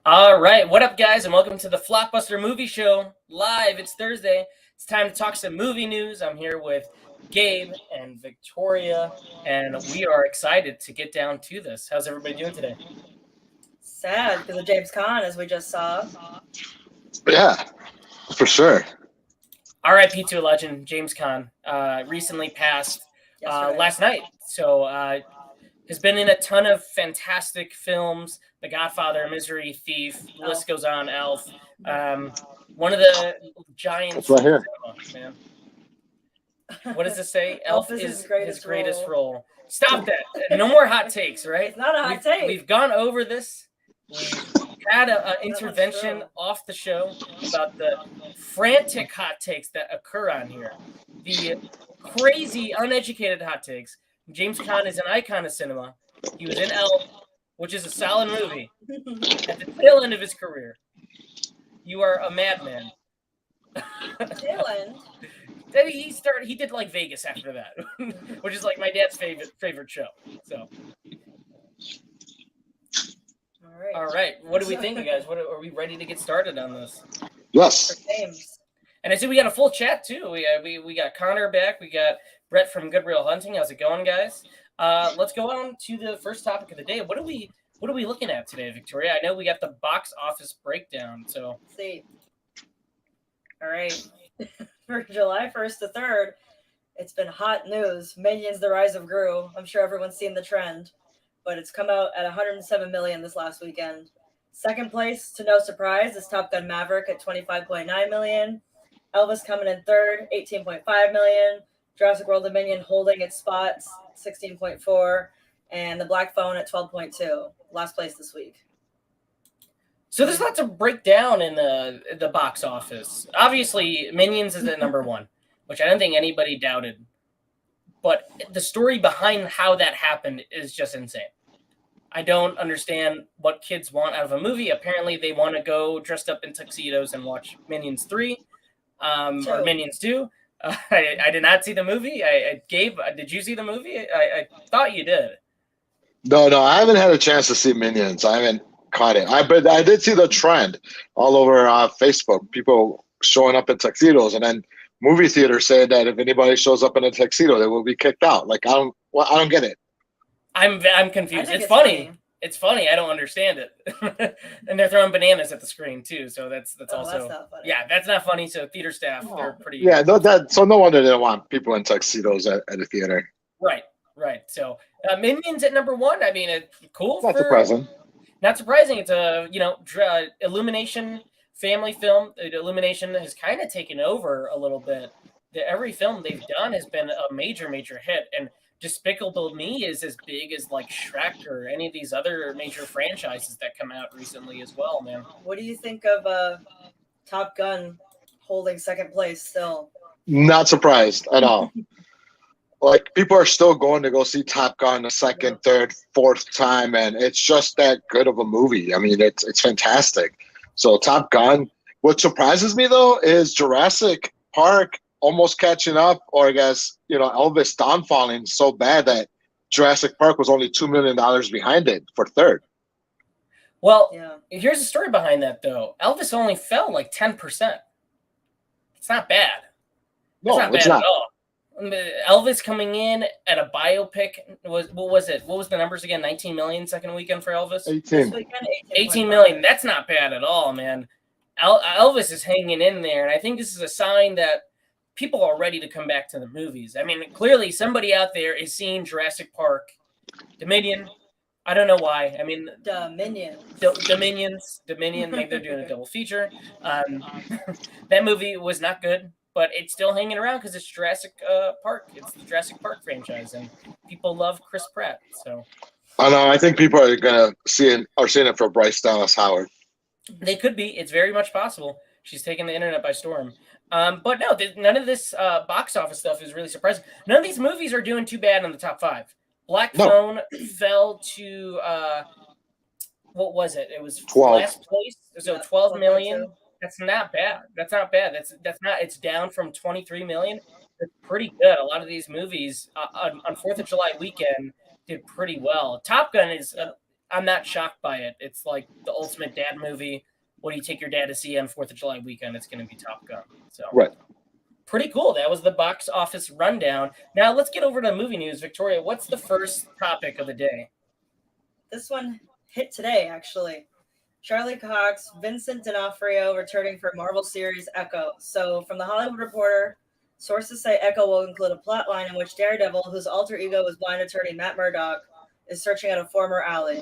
All right, what up, guys, and welcome to the Flopbuster Movie Show live. It's Thursday. It's time to talk some movie news. I'm here with Gabe and Victoria, and we are excited to get down to this. How's everybody doing today? Sad because of James Caan, as we just saw. Yeah, for sure. R.I.P. to a legend, James Caan, recently passed last night. So has been in a ton of fantastic films: The Godfather, Misery, Thief, the list goes on. Elf, one of the giants. It's right here. Cinema, man. What does it say? Elf is his greatest role. Stop that! No more hot takes, right? It's not a hot take. We've gone over this. We've had an intervention off the show about the frantic hot takes that occur on here. The crazy, uneducated hot takes. James Caan is an icon of cinema. He was in Elf, which is a solid movie, at the tail end of his career. You are a madman. Tail end? Then he did like Vegas after that, which is like my dad's favorite show. So. All right. What do we think, you guys? Are we ready to get started on this? Yes. And I see we got a full chat too. We got Connor back. We got Brett from Good Real Hunting. How's it going, guys? Let's go on to the first topic of the day. What are we looking at today, Victoria? I know we got the box office breakdown. So see. All right. For July 1st to 3rd, it's been hot news. Minions: The Rise of Gru. I'm sure everyone's seen the trend, but it's come out at 107 million this last weekend. Second place, to no surprise, is Top Gun: Maverick at 25.9 million. Elvis coming in third, 18.5 million. Jurassic World Dominion holding its spots, 16.4, and The Black Phone at 12.2. Last place this week. So there's lots to break down in the box office. Obviously, Minions is at number one, which I don't think anybody doubted. But the story behind how that happened is just insane. I don't understand what kids want out of a movie. Apparently, they want to go dressed up in tuxedos and watch Minions 3 or Minions 2. I did not see the movie. Gabe, did you see the movie? I thought you did. No, I haven't had a chance to see Minions. I haven't caught it. But I did see the trend all over Facebook. People showing up in tuxedos, and then movie theaters saying that if anybody shows up in a tuxedo, they will be kicked out. Like I don't get it. I'm confused. It's funny. It's funny. I don't understand it. And they're throwing bananas at the screen too. So that's also not funny. Yeah, that's not funny. So theater staff, they're pretty. Yeah, so no wonder they don't want people in tuxedos at a theater. Right. So Minions at number one. I mean, it's cool. Not surprising. Not surprising. It's a Illumination family film. Illumination has kind of taken over a little bit. Every film they've done has been a major hit, and Despicable Me is as big as like Shrek or any of these other major franchises that come out recently as well, man. What do you think of Top Gun holding second place still? Not surprised at all. Like, people are still going to go see Top Gun the second, third, fourth time, and it's just that good of a movie. I mean, it's fantastic. So Top Gun. What surprises me though is Jurassic Park almost catching up, or I guess, Elvis downfalling so bad that Jurassic Park was only $2 million behind it for third. Well, Here's the story behind that, though. Elvis only fell like 10%. It's not bad. No, it's not bad at all. Elvis coming in at a biopic what was it? What was the numbers again? 19 million second weekend for Elvis? 18 million. That's not bad at all, man. Elvis is hanging in there, and I think this is a sign that people are ready to come back to the movies. I mean, clearly somebody out there is seeing Jurassic Park, Dominion. I don't know why. I mean, Dominion. Maybe they're doing a double feature. That movie was not good, but it's still hanging around because it's Jurassic Park. It's the Jurassic Park franchise, and people love Chris Pratt. So I know. I think people are seeing it for Bryce Dallas Howard. They could be. It's very much possible. She's taking the internet by storm. But no, none of this box office stuff is really surprising. None of these movies are doing too bad in the top five. Black Phone fell to what was it? It was 12. Last place. So 12 million. That's not bad. That's not. It's down from 23 million. It's pretty good. A lot of these movies on 4th of July weekend did pretty well. Top Gun is I'm not shocked by it. It's like the ultimate dad movie. What do you take your dad to see on 4th of July weekend? It's going to be Top Gun. So Right. pretty cool. That was the box office rundown. Now let's get over to movie news. Victoria, what's the first topic of the day? This one hit today, actually. Charlie Cox, Vincent D'Onofrio returning for Marvel series Echo. So, from the Hollywood Reporter, sources say Echo will include a plotline in which Daredevil, whose alter ego is blind attorney Matt Murdock, is searching out a former ally.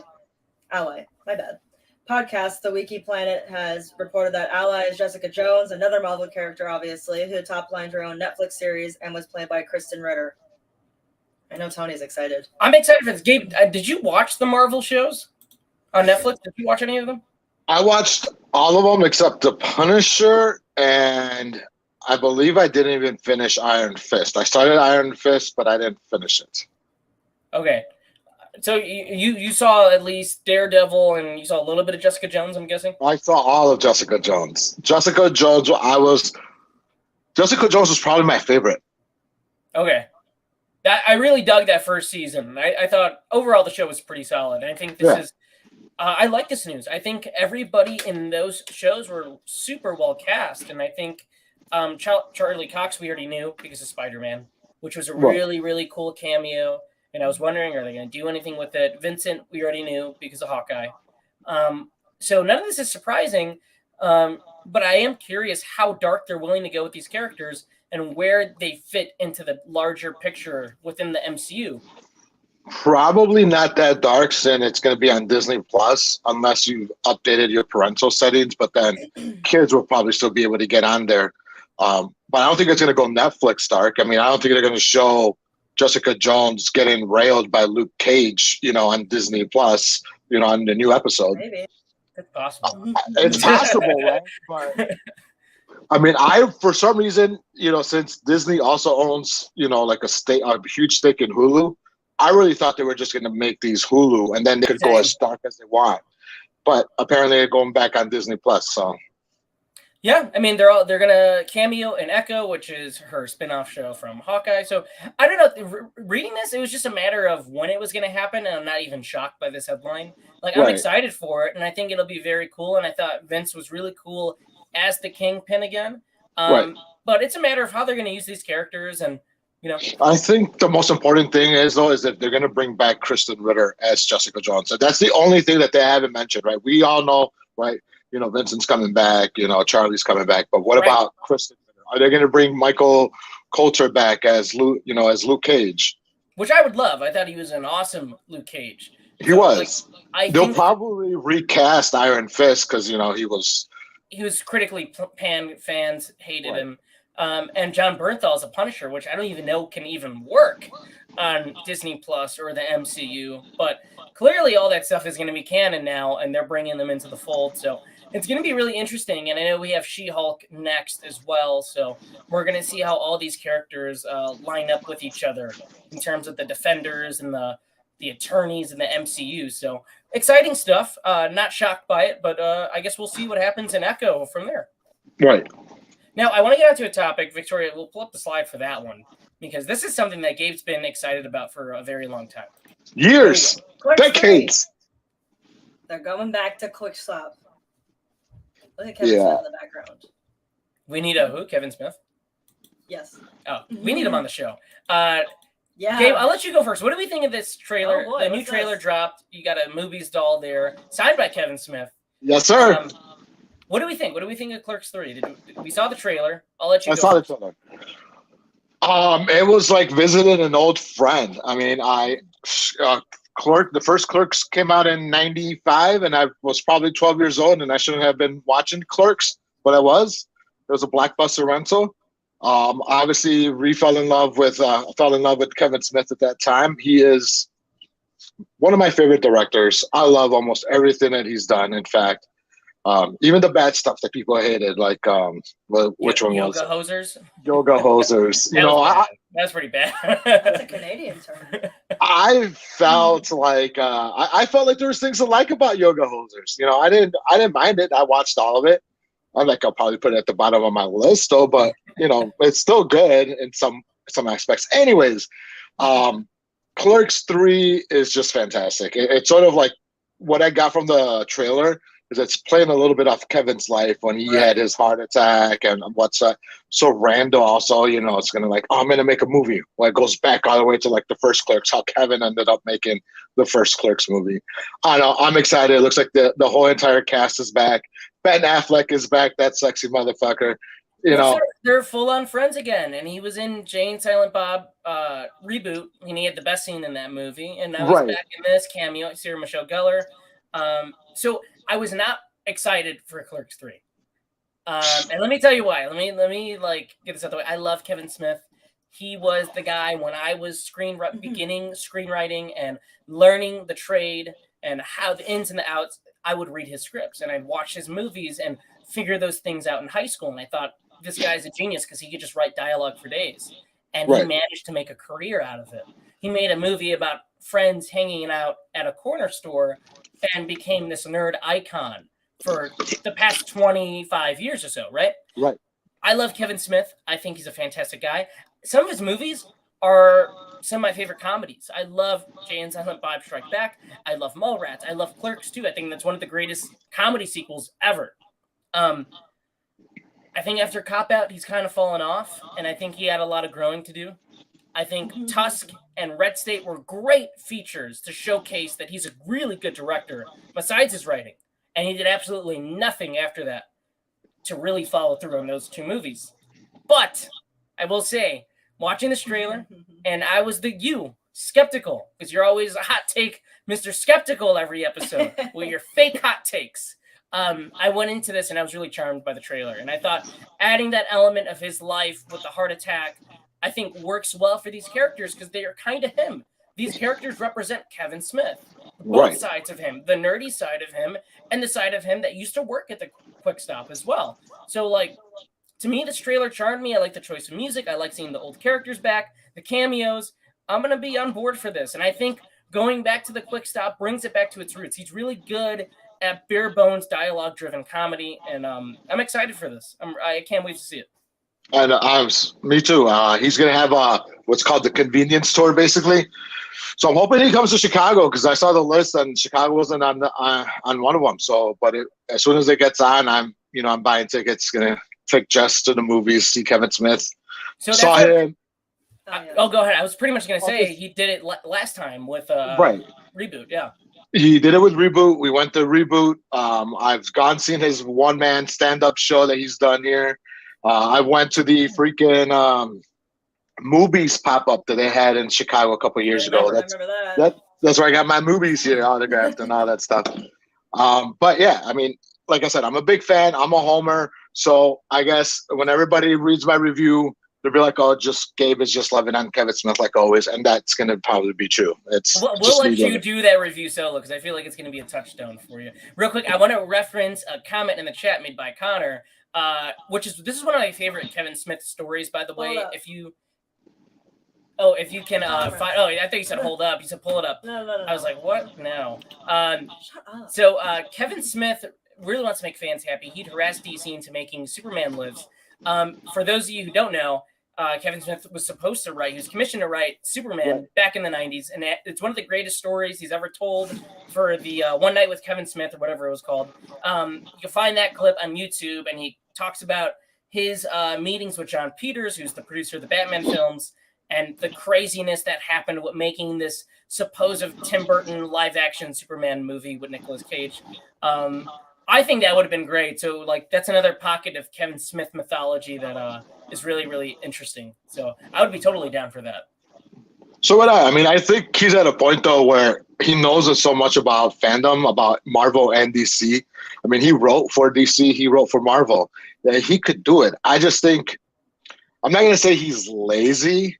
Podcast, The Wiki Planet, has reported that ally is Jessica Jones, another Marvel character, obviously, who top-lined her own Netflix series and was played by Kristen Ritter. I know Tony's excited. I'm excited for this. Gabe, did you watch the Marvel shows on Netflix? Did you watch any of them? I watched all of them except The Punisher, and I believe I didn't even finish Iron Fist. I started Iron Fist, but I didn't finish it. Okay. So you saw at least Daredevil, and you saw a little bit of Jessica Jones, I'm guessing? I saw all of Jessica Jones. Jessica Jones was probably my favorite. Okay. I really dug that first season. I thought overall the show was pretty solid. I think this is I like this news. I think everybody in those shows were super well cast, and I think Charlie Cox we already knew because of Spider-Man, which was a really, really cool cameo. And I was wondering, are they going to do anything with it? Vincent, we already knew because of Hawkeye. So none of this is surprising, but I am curious how dark they're willing to go with these characters and where they fit into the larger picture within the MCU. Probably not that dark, since it's going to be on Disney Plus, unless you've updated your parental settings. But then kids will probably still be able to get on there. But I don't think it's going to go Netflix dark. I mean, I don't think they're going to show Jessica Jones getting railed by Luke Cage, on Disney Plus, on the new episode. Maybe. It's possible. It's possible, right? But I mean, for some reason, since Disney also owns, like a huge stake in Hulu, I really thought they were just going to make these Hulu and then they could go as dark as they want. But apparently they're going back on Disney Plus, so. Yeah, I mean they're gonna cameo in Echo, which is her spin-off show from Hawkeye. So I don't know. Reading this, it was just a matter of when it was gonna happen, and I'm not even shocked by this headline. Like I'm excited for it, and I think it'll be very cool. And I thought Vince was really cool as the Kingpin again. But it's a matter of how they're gonna use these characters, and I think the most important thing is that they're gonna bring back Kristen Ritter as Jessica Jones. So that's the only thing that they haven't mentioned, right? We all know, right? Vincent's coming back, Charlie's coming back. But what about Kristen? Are they going to bring Michael Coulter back as Luke, as Luke Cage? Which I would love. I thought he was an awesome Luke Cage. He was. They'll probably recast Iron Fist because, he was critically panned. Fans hated him. And John Bernthal is a Punisher, which I don't even know can even work on Disney Plus or the MCU. But clearly all that stuff is going to be canon now, and they're bringing them into the fold. So it's going to be really interesting. And I know we have She-Hulk next as well. So we're going to see how all these characters line up with each other in terms of the Defenders and the attorneys in the MCU. So exciting stuff. Not shocked by it, but I guess we'll see what happens in Echo from there. Right. Now, I want to get onto a topic. Victoria, we'll pull up the slide for that one, because this is something that Gabe's been excited about for a very long time. Years. Decades. They're going back to Quick Slap. Look at Kevin Smith in the background. We need a who? Kevin Smith? Yes. Oh, we need him on the show. Yeah. Gabe, I'll let you go first. What do we think of this trailer? Oh boy, the new trailer dropped. You got a Movies doll there, signed by Kevin Smith. Yes, sir. What do we think? What do we think of Clerks 3? We saw the trailer. I'll let you go. I saw the trailer. It was like visiting an old friend. I mean, the first Clerks came out in 95, and I was probably 12 years old, and I shouldn't have been watching Clerks, but I was. It was a Blockbuster rental. Obviously, fell in love with Kevin Smith at that time. He is one of my favorite directors. I love almost everything that he's done. In fact, even the bad stuff that people hated, like which one was Yoga Hosers? Yoga Hosers. That's pretty bad. That's a Canadian term. I felt like I felt like there was things to like about Yoga Hosers. I didn't mind it. I watched all of it. I'm like, I'll probably put it at the bottom of my list though, but it's still good in some aspects. Anyways, Clerks 3 is just fantastic. It's sort of like what I got from the trailer is it's playing a little bit off Kevin's life when he had his heart attack and what's that. So Randall also, you know, it's gonna like, oh, I'm gonna make a movie. Well, it goes back all the way to like the first Clerks, how Kevin ended up making the first Clerks movie. I know, I'm excited. It looks like the whole entire cast is back. Ben Affleck is back, that sexy motherfucker. You know, they're full on friends again, and he was in Jay and Silent Bob reboot, and he had the best scene in that movie, and now he's back in this cameo. Sarah Michelle Gellar. So I was not excited for Clerks 3, and let me tell you why. Let me like get this out the way. I love Kevin Smith. He was the guy when I was beginning screenwriting and learning the trade and how the ins and the outs. I would read his scripts and I'd watch his movies and figure those things out in high school, and I thought, this guy's a genius because he could just write dialogue for days. And he managed to make a career out of it. He made a movie about friends hanging out at a corner store and became this nerd icon for the past 25 years or so, right? Right. I love Kevin Smith. I think he's a fantastic guy. Some of his movies are some of my favorite comedies. I love Jay and Silent Bob Strike Back. I love Mallrats. I love Clerks, too. I think that's one of the greatest comedy sequels ever. I think after Cop Out, he's kind of fallen off, and I think he had a lot of growing to do. I think Tusk and Red State were great features to showcase that he's a really good director besides his writing, and he did absolutely nothing after that to really follow through on those two movies. But I will say, watching this trailer, and I was skeptical, because you're always a hot take, Mr. Skeptical every episode with your fake hot takes. I went into this and I was really charmed by the trailer. And I thought adding that element of his life with the heart attack, I think works well for these characters because they are kind of him. These characters represent Kevin Smith, both sides of him, the nerdy side of him and the side of him that used to work at the Quick Stop as well. So like, to me, this trailer charmed me. I like the choice of music. I like seeing the old characters back, the cameos. I'm going to be on board for this. And I think going back to the Quick Stop brings it back to its roots. He's really good at bare bones dialogue-driven comedy, and I'm excited for this. I can't wait to see it. And me too. He's gonna have what's called the convenience tour, basically. So I'm hoping he comes to Chicago because I saw the list and Chicago wasn't on one of them. So, but as soon as it gets on, I'm buying tickets. Gonna take Jess to the movies, see Kevin Smith. So saw him. Go ahead. I was pretty much gonna say he did it last time with Reboot. Yeah. He did it with Reboot. We went to Reboot. I've seen his one-man stand-up show that he's done here. I went to the freaking movies pop-up that they had in Chicago a couple of years ago. That's where I got my movies here autographed and all that stuff. But yeah, I mean, like I said, I'm a big fan. I'm a homer. So I guess when everybody reads my review, they'll be like, "Oh, Gabe is just loving on Kevin Smith like always," and that's gonna probably be true. We'll let you do that review solo because I feel like it's gonna be a touchstone for you. Real quick, I want to reference a comment in the chat made by Connor, this is one of my favorite Kevin Smith stories, by the way. If you can find. Oh, I thought you said hold up. You said pull it up. No. I was like, what? No. Shut up. So Kevin Smith really wants to make fans happy. He'd harassed DC into making Superman Lives. For those of you who don't know, Kevin Smith was supposed to write, he was commissioned to write Superman back in the 90s, and it's one of the greatest stories he's ever told for the One Night with Kevin Smith, or whatever it was called. You can find that clip on YouTube, and he talks about his meetings with John Peters, who's the producer of the Batman films, and the craziness that happened with making this supposed Tim Burton live-action Superman movie with Nicolas Cage. I think that would have been great. So, like, that's another pocket of Kevin Smith mythology that is really, really interesting. So I would be totally down for that. So I think he's at a point, though, where he knows so much about fandom, about Marvel and DC. I mean, he wrote for DC, he wrote for Marvel. That he could do it. I just think, I'm not going to say he's lazy.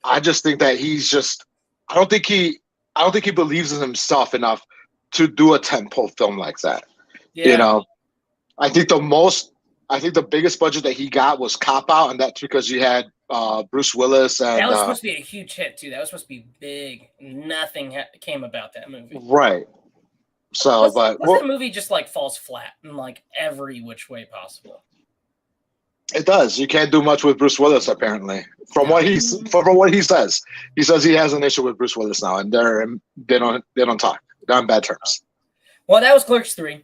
I just think that I don't think he believes in himself enough to do a tentpole film like that. Yeah. I think the biggest budget that he got was Cop Out, and that's because you had Bruce Willis. And that was supposed to be a huge hit too. That was supposed to be big. Nothing came about that movie. Right. So, that movie just like falls flat in like every which way possible. It does. You can't do much with Bruce Willis, apparently. From what he says, he says he has an issue with Bruce Willis now, and they don't talk. They're on bad terms. Well, that was Clerks 3.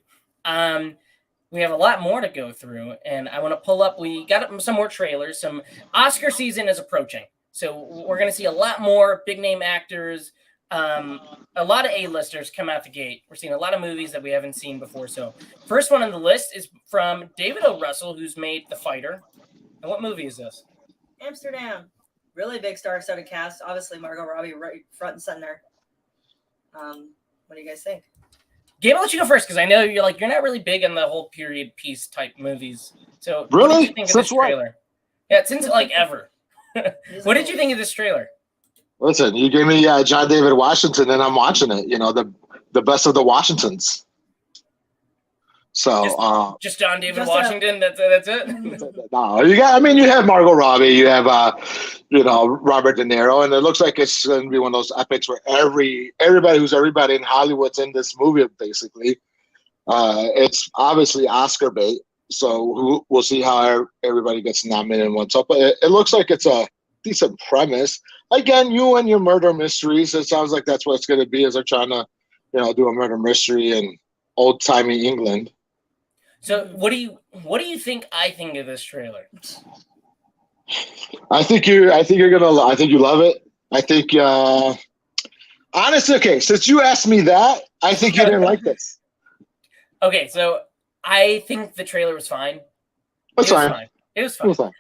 We have a lot more to go through, and I want to pull up. We got some more trailers. Some Oscar season is approaching, so we're going to see a lot more big name actors. A lot of A-listers come out the gate. We're seeing a lot of movies that we haven't seen before. So, first one on the list is from David O. Russell, who's made The Fighter. And what movie is this? Amsterdam. Really big star-studded cast. Obviously, Margot Robbie right front and center. What do you guys think? Gabe, I'll let you go first because I know you're not really big on the whole period piece type movies. So, Really? What did you think of this Since what? trailer? Yeah, since ever. What did you think of this trailer? Listen, you gave me John David Washington, and I'm watching it. You know, the best of the Washingtons. So just John David just Washington. That's it. no, you have Margot Robbie, you have Robert De Niro, and it looks like it's going to be one of those epics where everybody who's everybody in Hollywood's in this movie. Basically, it's obviously Oscar bait, so we'll see how everybody gets nominated and what's up. But it looks like it's a decent premise. Again, you and your murder mysteries. It sounds like that's what it's going to be. As they're trying to, do a murder mystery in old timey England. So what do you think I think of this trailer? I think you love it. I think honestly, okay, since you asked me that, I think you didn't like this. Okay, so I think the trailer was fine. It was fine.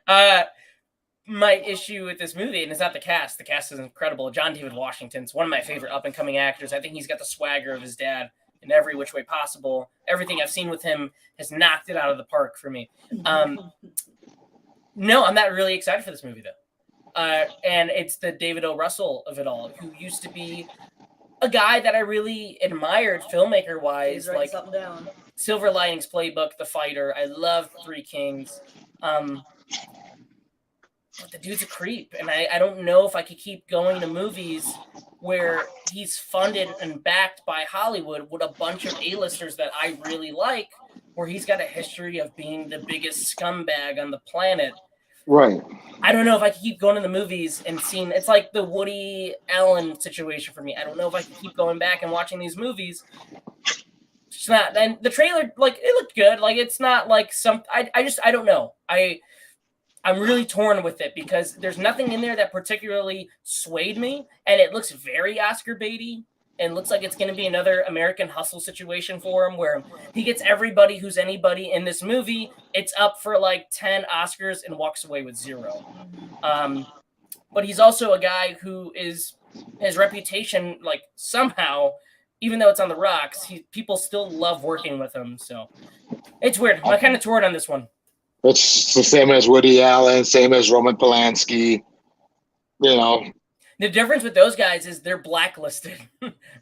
My issue with this movie, and it's not the cast. The cast is incredible. John David Washington's one of my favorite up and coming actors. I think he's got the swagger of his dad in every which way possible. Everything I've seen with him has knocked it out of the park for me. No, I'm not really excited for this movie, though. And it's the David O. Russell of it all, who used to be a guy that I really admired filmmaker-wise. Like something down. Silver Linings Playbook, The Fighter. I love Three Kings. But the dude's a creep, and I don't know if I could keep going to movies where he's funded and backed by Hollywood with a bunch of A-listers that I really like, where he's got a history of being the biggest scumbag on the planet. Right. I don't know if I could keep going to the movies and seeing. It's like the Woody Allen situation for me. I don't know if I can keep going back and watching these movies. It's not. And the trailer, it looked good. It's not like some. I don't know. I'm really torn with it because there's nothing in there that particularly swayed me, and it looks very Oscar baity, and looks like it's going to be another American Hustle situation for him, where he gets everybody who's anybody in this movie. It's up for 10 Oscars and walks away with 0. But he's also a guy who his reputation, somehow, even though it's on the rocks, people still love working with him. So it's weird. I'm kind of torn on this one. It's the same as Woody Allen, same as Roman Polanski. The difference with those guys is they're blacklisted.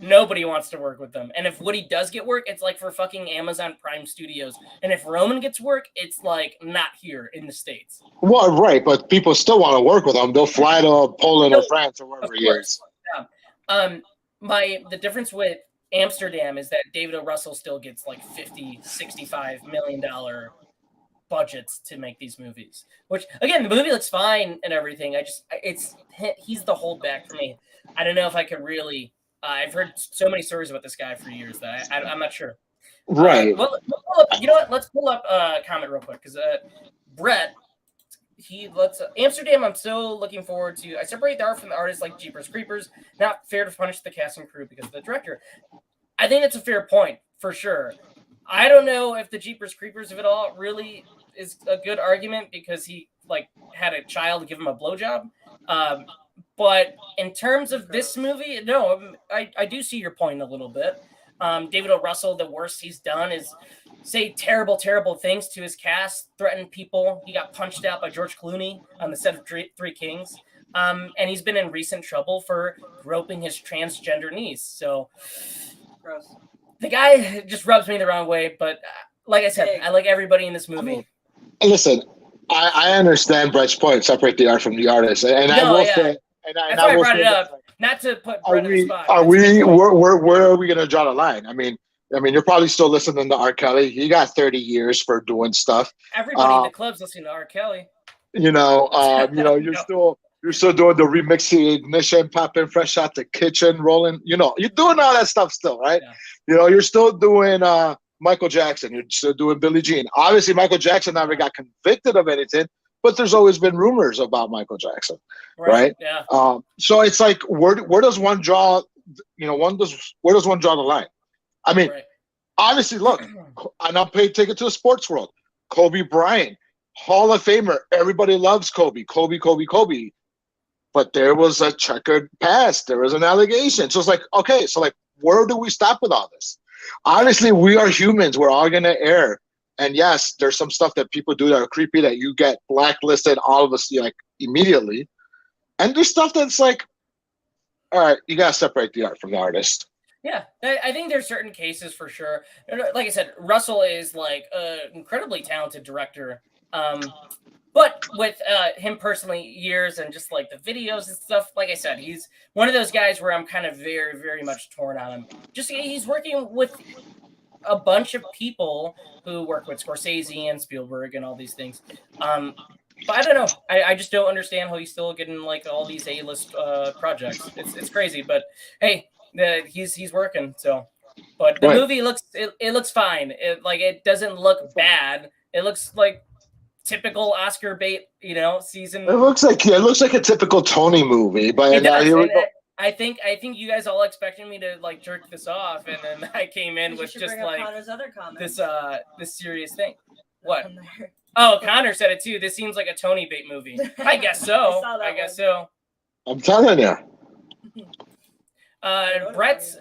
Nobody wants to work with them. And if Woody does get work, it's for fucking Amazon Prime Studios. And if Roman gets work, it's not here in the States. Well, right, but people still want to work with them. They'll fly to Poland or France or wherever he is. Yeah. The difference with Amsterdam is that David O. Russell still gets $50, $65 million budgets to make these movies, which again, the movie looks fine and everything. He's the holdback for me. I don't know if I could really. I've heard so many stories about this guy for years that I'm not sure. Right. You know what? Let's pull up a comment real quick because Brett. Amsterdam. I'm still looking forward to. I separate the art from the artist like Jeepers Creepers. Not fair to punish the cast and crew because of the director. I think that's a fair point for sure. I don't know if the Jeepers Creepers of it all really is a good argument because he had a child give him a blowjob. But in terms of this movie, no, I do see your point a little bit. David O. Russell, the worst he's done is say terrible, terrible things to his cast, threaten people. He got punched out by George Clooney on the set of Three Kings. And he's been in recent trouble for groping his transgender niece. So Gross. The guy just rubs me the wrong way, but like I said, I like everybody in this movie. Listen, I understand Brett's point. Separate the art from the artist, and I will say, that's why I brought it up, not to put Brett in the spot. Where are we going to draw the line? I mean, you're probably still listening to R. Kelly. He got 30 years for doing stuff. Everybody in the club's listening to R. Kelly. You're still. You're still doing the remixing, ignition, popping fresh out the kitchen, rolling. You know, you're doing all that stuff still, right? Yeah. You know, you're still doing Michael Jackson. You're still doing Billie Jean. Obviously, Michael Jackson never got convicted of anything, but there's always been rumors about Michael Jackson, right? Yeah. So it's like, where does one draw? You know, where does one draw the line? I mean, obviously, look, and I'll take it to the sports world. Kobe Bryant, Hall of Famer. Everybody loves Kobe. Kobe. But there was a checkered past. There was an allegation. So it's like, okay, so like, where do we stop with all this? Obviously, we are humans. We're all going to err. And yes, there's some stuff that people do that are creepy that you get blacklisted, all of us, like, immediately. And there's stuff that's like, all right, you got to separate the art from the artist. Yeah, I think there's certain cases for sure. Like I said, Russell is like an incredibly talented director. But with him personally, years and just like the videos and stuff, like I said, he's one of those guys where I'm kind of very, very much torn on him. Just he's working with a bunch of people who work with Scorsese and Spielberg and all these things. But I don't know. I just don't understand how he's still getting like all these A-list projects. It's crazy, but hey, he's working. So, but the movie looks it looks fine. It doesn't look bad. It looks like typical Oscar bait, season. It looks like a typical Tony movie, but it does. I think you guys all expected me to like jerk this off, and then I came in with just like this serious thing. What? Oh, Connor said it too. This seems like a Tony bait movie. I guess so. I guess so. I'm telling you. Brett's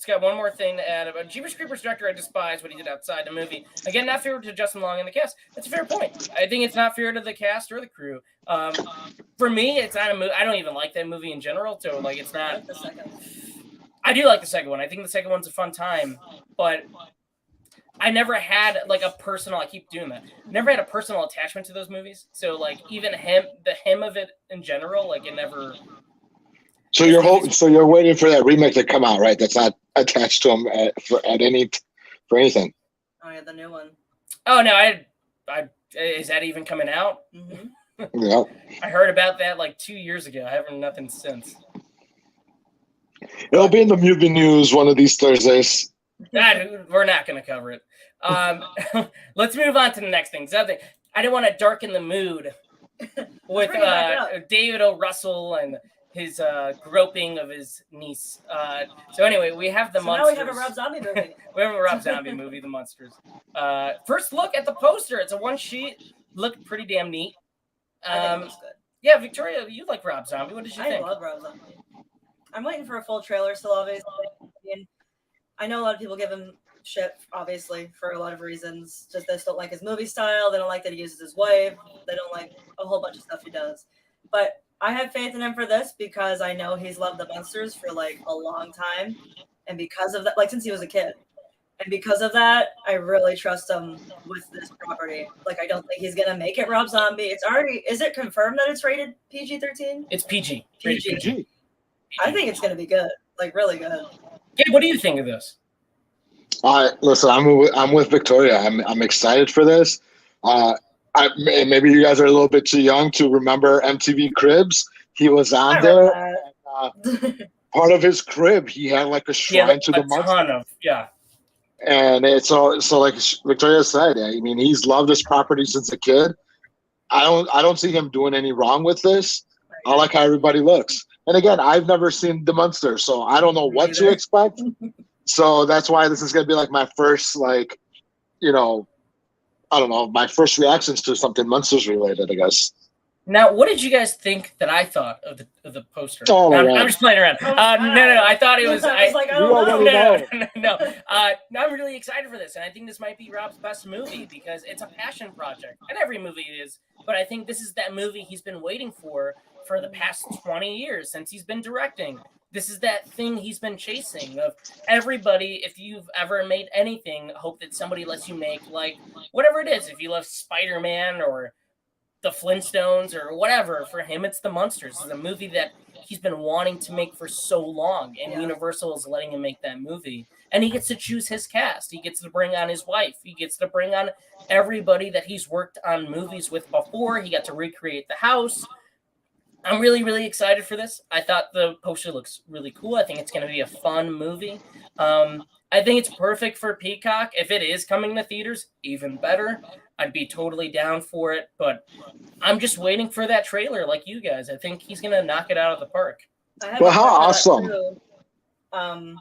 got one more thing to add about Jeepers Creepers director. I despise what he did outside the movie. Again, not fair to Justin Long and the cast. That's a fair point. I think it's not fair to the cast or the crew. For me, it's not a movie. I don't even like that movie in general. So like, it's not. I do like the second one. I think the second one's a fun time, but I never had like a personal. I keep doing that. Never had a personal attachment to those movies. So like, even the him of it in general, like it never. So you're waiting for that remake to come out, right? That's not attached to him for anything. Oh yeah, the new one. Oh no, I is that even coming out? Mm-hmm. Yeah. I heard about that like 2 years ago. I haven't nothing since. It'll be in the movie news one of these Thursdays. We're not going to cover it. Let's move on to the next thing. Something I didn't want to darken the mood with David O. Russell and his groping of his niece. So anyway, we have the Munsters. Now we have a Rob Zombie movie. We have a Rob Zombie movie, The Munsters. First look at the poster. It's a one sheet. Looked pretty damn neat. I think it looks good. Yeah, Victoria, you like Rob Zombie. What did you think? I love Rob Zombie. I'm waiting for a full trailer still, obviously. I know a lot of people give him shit, obviously, for a lot of reasons. Just they just don't like his movie style. They don't like that he uses his wife. They don't like a whole bunch of stuff he does. But I have faith in him for this because I know he's loved the Munsters for like a long time. And because of that, like since he was a kid. And because of that, I really trust him with this property. Like, I don't think he's going to make it Rob Zombie. Is it confirmed that it's rated PG-13? It's PG. PG. I think it's going to be good. Like, really good. Gabe, what do you think of this? Listen, I'm with Victoria. I'm excited for this. Maybe you guys are a little bit too young to remember MTV Cribs. He was on there. And, part of his crib, he had like a shrine to the Munsters. And it's so like Victoria said, I mean, he's loved this property since a kid. I don't see him doing any wrong with this. I like how everybody looks. And again, I've never seen the Munsters, so I don't know what to expect. So that's why this is gonna be like my first, like, I don't know, my first reactions to something Munsters related, I guess. Now, what did you guys think that I thought of the poster? Oh, I'm just playing around. No. I thought it was. I don't know. No. I'm really excited for this, and I think this might be Rob's best movie because it's a passion project, and every movie is. But I think this is that movie he's been waiting for the past 20 years since he's been directing. This is that thing he's been chasing of everybody. If you've ever made anything, hope that somebody lets you make, like, whatever it is. If you love Spider-Man or the Flintstones or whatever, for him it's the Munsters. It's a movie that he's been wanting to make for so long, and Universal is letting him make that movie. And he gets to choose his cast. He gets to bring on his wife. He gets to bring on everybody that he's worked on movies with before. He got to recreate the house. I'm really, really excited for this. I thought the poster looks really cool. I think it's going to be a fun movie. I think it's perfect for Peacock. If it is coming to theaters, even better. I'd be totally down for it. But I'm just waiting for that trailer like you guys. I think he's going to knock it out of the park. I have Well, a how clip of that awesome. too.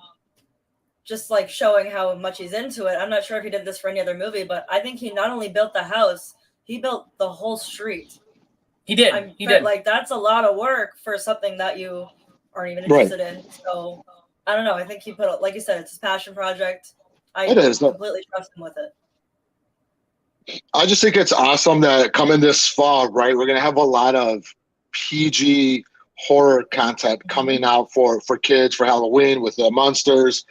Just like showing how much he's into it. I'm not sure if he did this for any other movie, but I think he not only built the house, he built the whole street. He did. He did. Like, that's a lot of work for something that you aren't even interested in. So I don't know. I think he put, like you said, it's his passion project. It is. Completely trust him with it. I just think it's awesome that coming this fall, right? We're gonna have a lot of PG horror content coming out for kids for Halloween with the Munsters.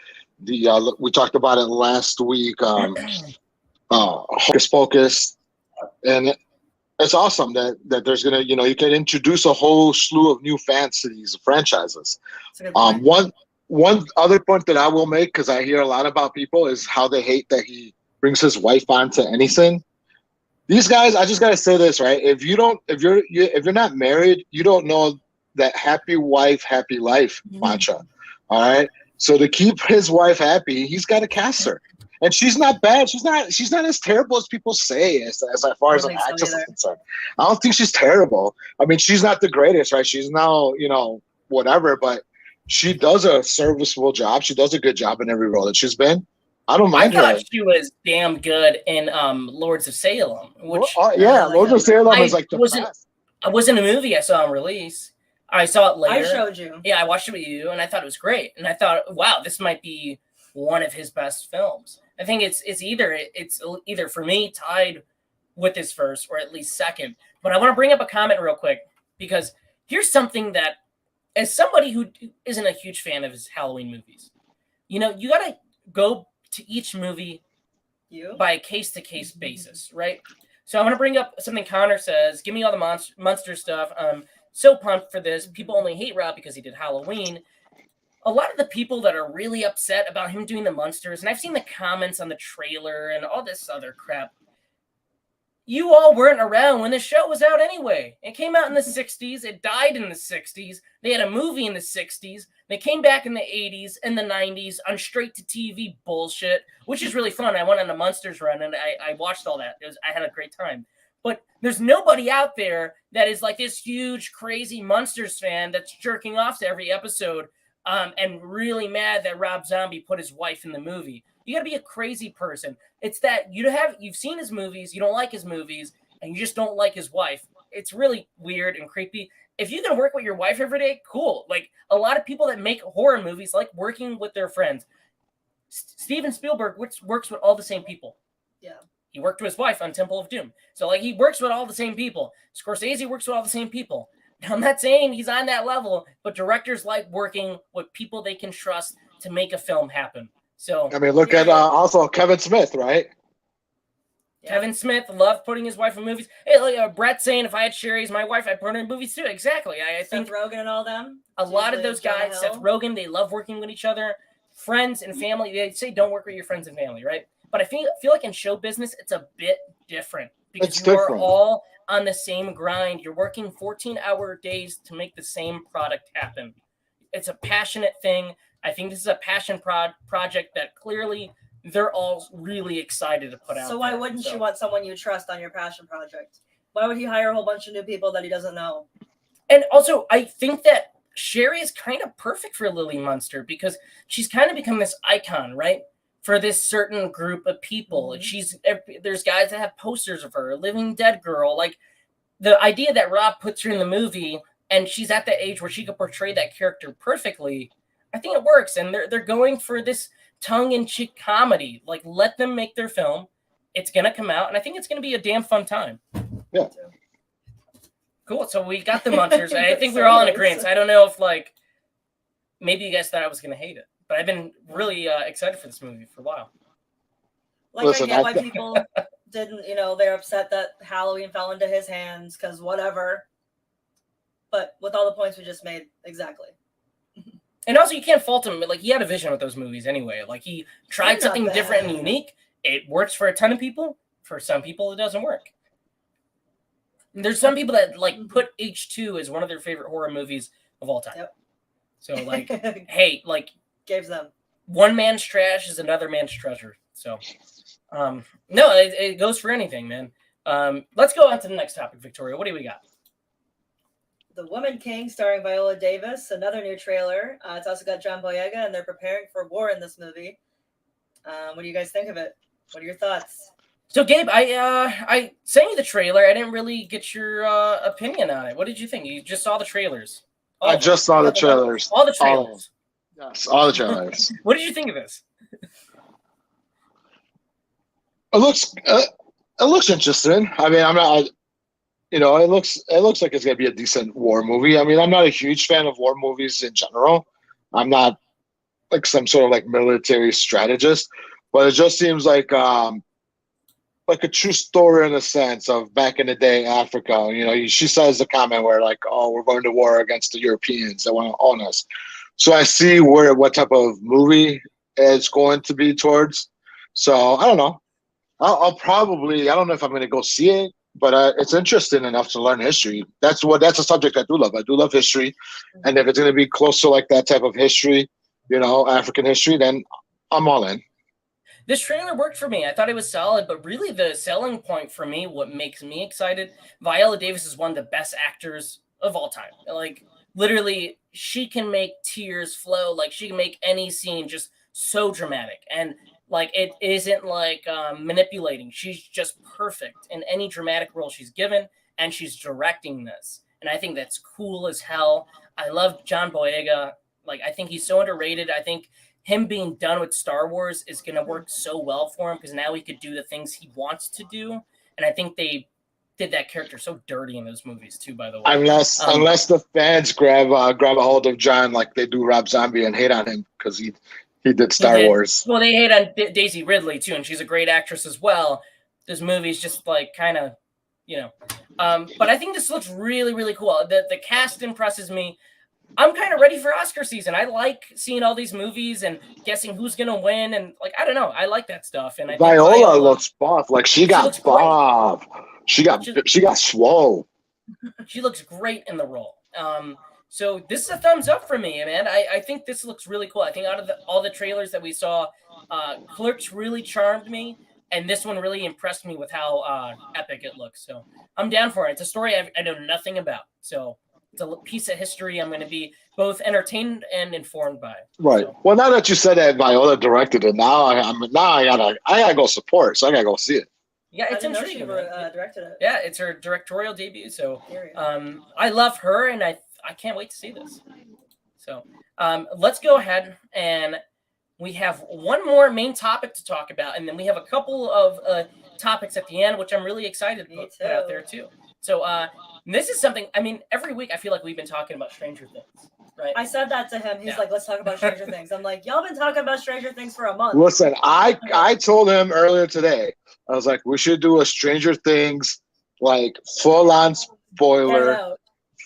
We talked about it last week. Hocus Pocus, and it's awesome that there's gonna, you can introduce a whole slew of new fans to these franchises. One other point that I will make, because I hear a lot about people, is how they hate that he brings his wife onto anything. These guys, I just gotta say this, right? If you're not married, you don't know that happy wife, happy life mantra. All right. So to keep his wife happy, he's got to cast her, and she's not bad. She's not as terrible as people say. As far as an actress is concerned, I don't think she's terrible. I mean, she's not the greatest, right? She's now, whatever, but she does a serviceable job. She does a good job in every role that she's been. I don't mind her. I thought she was damn good in Lords of Salem. Which Lords of Salem is like the best. It wasn't a movie I saw on release. I saw it later. I showed you. Yeah, I watched it with you, and I thought it was great. And I thought, wow, this might be one of his best films. I think it's either for me tied with his first or at least second. But I want to bring up a comment real quick, because here's something that, as somebody who isn't a huge fan of his Halloween movies, you got to go to each movie by a case-to-case basis, right? So I want to bring up something Connor says. Give me all the Munster stuff. So pumped for this. People only hate Rob because he did Halloween. A lot of the people that are really upset about him doing the Munsters, and I've seen the comments on the trailer and all this other crap, you all weren't around when the show was out anyway. It came out in the 60s. It died in the 60s. They had a movie in the 60s. They came back in the 80s and the 90s on straight-to-TV bullshit, which is really fun. I went on a Munsters run, and I watched all that. I had a great time. But there's nobody out there that is like this huge, crazy Munsters fan that's jerking off to every episode and really mad that Rob Zombie put his wife in the movie. You got to be a crazy person. It's that you've seen his movies, you don't like his movies, and you just don't like his wife. It's really weird and creepy. If you can work with your wife every day, cool. Like, a lot of people that make horror movies like working with their friends. Steven Spielberg works with all the same people. Yeah. He worked with his wife on Temple of Doom. So, he works with all the same people. Scorsese works with all the same people. Now, I'm not saying he's on that level, but directors like working with people they can trust to make a film happen. So, I mean, look at also Kevin Smith, right? Kevin Smith loved putting his wife in movies. Hey, look, Brett saying, if I had Sherry as my wife, I'd put her in movies too. Exactly. I think Seth Rogen and all them. A lot of those guys, Seth Rogen, they love working with each other. Friends and family, they say don't work with your friends and family, right? But I feel like in show business, it's a bit different because you're all on the same grind. You're working 14-hour days to make the same product happen. It's a passionate thing. I think this is a passion project that clearly they're all really excited to put out. So why wouldn't you want someone you trust on your passion project? Why would he hire a whole bunch of new people that he doesn't know? And also, I think that Sherry is kind of perfect for Lily Munster because she's kind of become this icon, right? For this certain group of people. There's guys that have posters of her, a Living Dead girl. Like, the idea that Rob puts her in the movie and she's at the age where she could portray that character perfectly, I think it works. And they're going for this tongue-in-cheek comedy. Like, let them make their film. It's going to come out, and I think it's going to be a damn fun time. Yeah. Cool. So we got the Munsters. I think we're all in agreement. I don't know if, maybe you guys thought I was going to hate it. But I've been really excited for this movie for a while. Listen, I get why people didn't, they're upset that Halloween fell into his hands because whatever. But with all the points we just made, exactly. And also, you can't fault him. He had a vision with those movies anyway. He tried something different and unique. It works for a ton of people. For some people, it doesn't work. There's some people that like put H2 as one of their favorite horror movies of all time. Yep. So like, hey, like Gives them. one man's trash is another man's treasure. So, no, it goes for anything, man. Let's go on to the next topic, Victoria. What do we got? The Woman King, starring Viola Davis, another new trailer. It's also got John Boyega, and they're preparing for war in this movie. What do you guys think of it? What are your thoughts? So, Gabe, I sent you the trailer. I didn't really get your opinion on it. What did you think? You just saw the trailers. I just saw the trailers. All the trailers. Yes, all the trailers. What did you think of this? It looks interesting. I mean, I'm not. It looks like it's gonna be a decent war movie. I mean, I'm not a huge fan of war movies in general. I'm not like some sort of like military strategist, but it just seems like a true story in a sense of back in the day Africa. She says the comment where like, "Oh, we're going to war against the Europeans that want to own us." So I see what type of movie it's going to be towards. So I don't know. I'll probably, I don't know if I'm going to go see it, but it's interesting enough to learn history. That's a subject I do love. I do love history. And if it's going to be close to like that type of history, African history, then I'm all in. This trailer worked for me. I thought it was solid, but really the selling point for me, what makes me excited, Viola Davis is one of the best actors of all time. Like, literally, she can make tears flow. Like, she can make any scene just so dramatic. And like, it isn't like manipulating. She's just perfect in any dramatic role she's given, and she's directing this. And I think that's cool as hell. I love John Boyega. Like, I think he's so underrated. I think him being done with Star Wars is going to work so well for him because now he could do the things he wants to do. And I think they did that character so dirty in those movies too, by the way. Unless the fans grab a hold of John like they do Rob Zombie and hate on him because he did Star Wars. Well, they hate on Daisy Ridley too, and she's a great actress as well. This movie's just like kind of, but I think this looks really, really cool. The cast impresses me. I'm kind of ready for Oscar season. I like seeing all these movies and guessing who's gonna win, and like I don't know, I like that stuff. And I think Viola looks buff. Like she got buff. She got swole. She looks great in the role. So this is a thumbs up for me, man. I think this looks really cool. I think out of all the trailers that we saw, Clerks really charmed me, and this one really impressed me with how epic it looks. So I'm down for it. It's a story I know nothing about. So it's a piece of history I'm going to be both entertained and informed by. Right. So. Well, now that you said that Viola directed it, now I gotta go support. So I gotta go see it. Yeah, it's intriguing. She directed it. Yeah, it's her directorial debut. So I love her, and I can't wait to see this. So let's go ahead, and we have one more main topic to talk about, and then we have a couple of topics at the end, which I'm really excited to put out there too. So this is something, I mean, every week I feel like we've been talking about Stranger Things, right? I said that to him. He's like, let's talk about Stranger Things. I'm like, y'all been talking about Stranger Things for a month. Listen, I told him earlier today, I was like, we should do a Stranger Things, like, full-on spoiler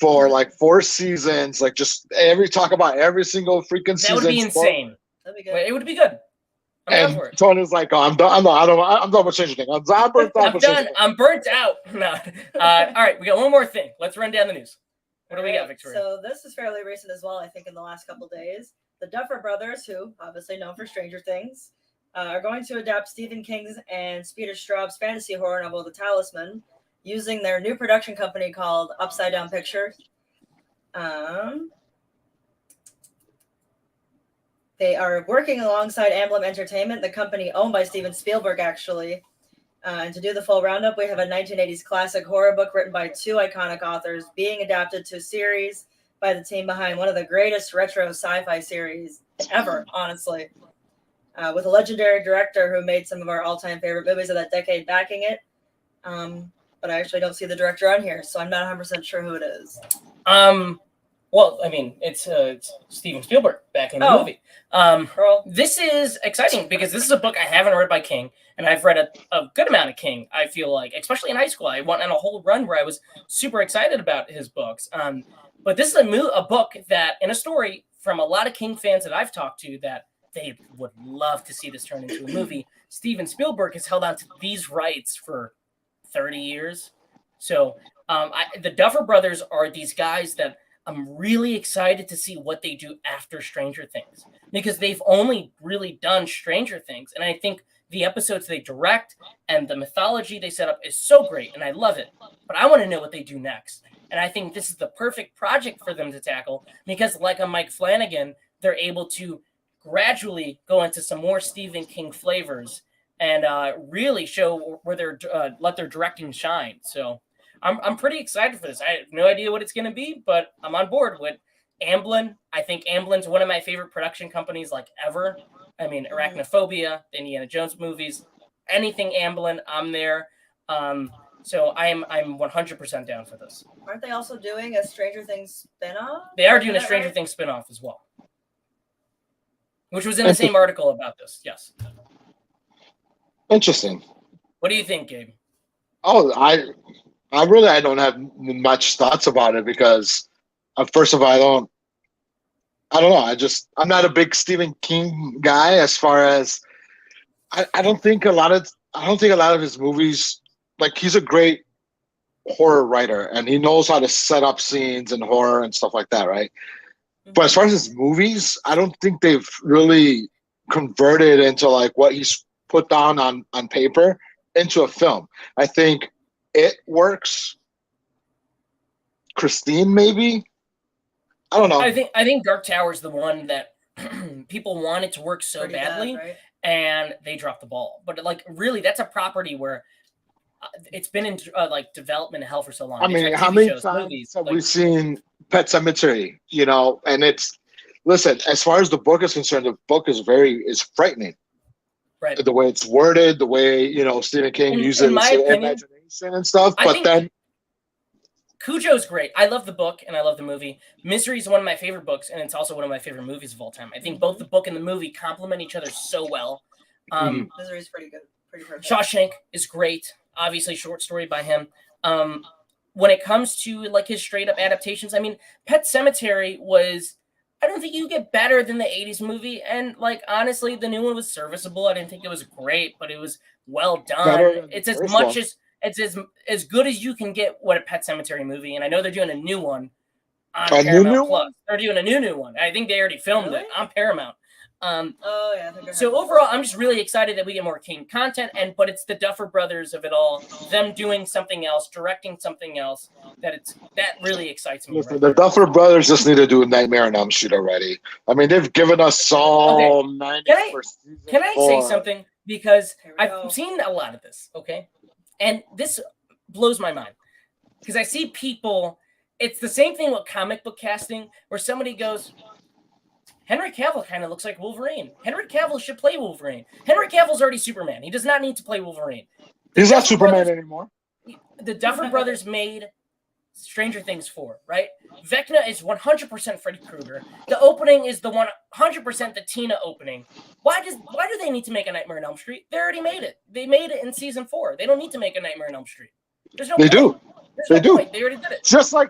for, like, 4 seasons. Like, just talk about every single freaking season. That would be insane. That'd be good. It would be good. I'm and Tony's like, oh, I'm done. I'm done with Stranger Things. I'm burnt out. I'm burnt out. No. All right, we got one more thing. Let's run down the news. What do we got, Victoria? So this is fairly recent as well, I think, in the last couple of days. The Duffer Brothers, who obviously known for Stranger Things, are going to adapt Stephen King's and Peter Straub's fantasy horror novel, The Talisman, using their new production company called Upside Down Pictures. They are working alongside Amblin Entertainment, the company owned by Steven Spielberg, actually. And to do the full roundup, we have a 1980s classic horror book written by 2 iconic authors being adapted to a series by the team behind one of the greatest retro sci-fi series ever, honestly. With a legendary director who made some of our all-time favorite movies of that decade backing it. But I actually don't see the director on here, so I'm not 100% sure who it is. Well, I mean, it's Steven Spielberg back in the movie. This is exciting because this is a book I haven't read by King, and I've read a good amount of King, I feel like, especially in high school. I went on a whole run where I was super excited about his books. But this is a book that, in a story from a lot of King fans that I've talked to, that they would love to see this turn into a movie. Steven Spielberg has held on to these rights for 30 years. So The Duffer Brothers are these guys that I'm really excited to see what they do after Stranger Things, because they've only really done Stranger Things. And I think the episodes they direct and the mythology they set up is so great, and I love it. But I want to know what they do next. And I think this is the perfect project for them to tackle, because like a Mike Flanagan, they're able to gradually go into some more Stephen King flavors and really show where they're let their directing shine. So I'm pretty excited for this. I have no idea what it's going to be, but I'm on board with Amblin. I think Amblin's one of my favorite production companies like ever. I mean, Arachnophobia, the Indiana Jones movies, anything Amblin, I'm there. So I'm 100% down for this. Aren't they also doing a Stranger Things spinoff? They are doing a Stranger Things spinoff as well, which was in the same article about this. Yes. Interesting. What do you think, Gabe? Oh, I don't have much thoughts about it because, first of all, I don't know. I'm not a big Stephen King guy. As far as I don't think a lot of his movies, like, he's a great horror writer and he knows how to set up scenes and horror and stuff like that, right? But as far as his movies, I don't think they've really converted into like what he's put down on paper into a film. I think It works. Christine, maybe. I don't know. I think Dark Tower is the one that people wanted to work so badly, right? and they dropped the ball. But like, really, that's a property where it's been in like development hell for so long. I mean, how many times have we seen Pet Sematary? You know, and listen. As far as the book is concerned, the book is frightening. Right. The way it's worded, the way Stephen King uses imagination and stuff. But then Cujo's great. I love the book and I love the movie. Misery is one of my favorite books, and it's also one of my favorite movies of all time. I think both the book and the movie complement each other so well. Misery is pretty good. Pretty perfect. Shawshank is great. Obviously, short story by him. When it comes to like his straight up adaptations, I mean, Pet Sematary was. I don't think you get better than the 80s movie. And like, honestly, the new one was serviceable. I didn't think it was great, but it was well done. It's as much as it's as good as you can get with a Pet Sematary movie. And I know they're doing a new one on Paramount Plus. They're doing a new one. I think they already filmed it on Paramount. Oh yeah. So overall, I'm just really excited that we get more King content, but it's the Duffer Brothers of it all, them doing something else, directing something else. That really excites me. Listen, the Duffer Brothers just need to do Nightmare on Elm Street already. I mean, they've given us so many. Can I say something? Because I've seen a lot of this, okay, and this blows my mind because I see people. It's the same thing with comic book casting, where somebody goes, Henry Cavill kind of looks like Wolverine. Henry Cavill should play Wolverine. Henry Cavill's already Superman. He does not need to play Wolverine. He's not Superman anymore. The Duffer Brothers made Stranger Things 4, right? Vecna is 100% Freddy Krueger. The opening is the 100% the Tina opening. Why do they need to make a Nightmare on Elm Street? They already made it. They made it in season 4. They don't need to make a Nightmare on Elm Street. There's no point. They do. They already did it. Just like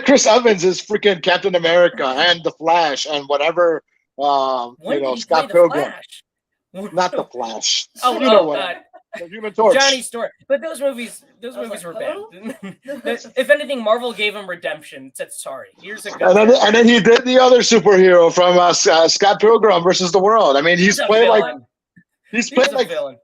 Chris Evans is freaking Captain America and the Flash and whatever. Scott Pilgrim. Not the Flash. The Human Torch. Johnny Storm. But those movies were bad. If anything, Marvel gave him redemption. It said sorry. Here's a good. And then he did the other superhero from Scott Pilgrim versus the World. I mean, he's played like villain.